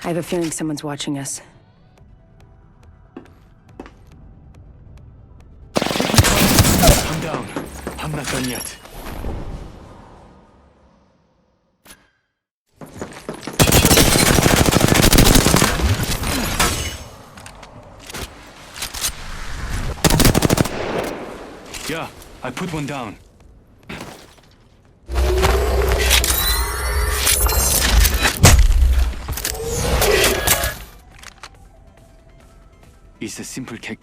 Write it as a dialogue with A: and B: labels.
A: have a feeling someone's watching us.
B: I'm down. I'm not done yet. Yeah, I put one down. It's a simple kick.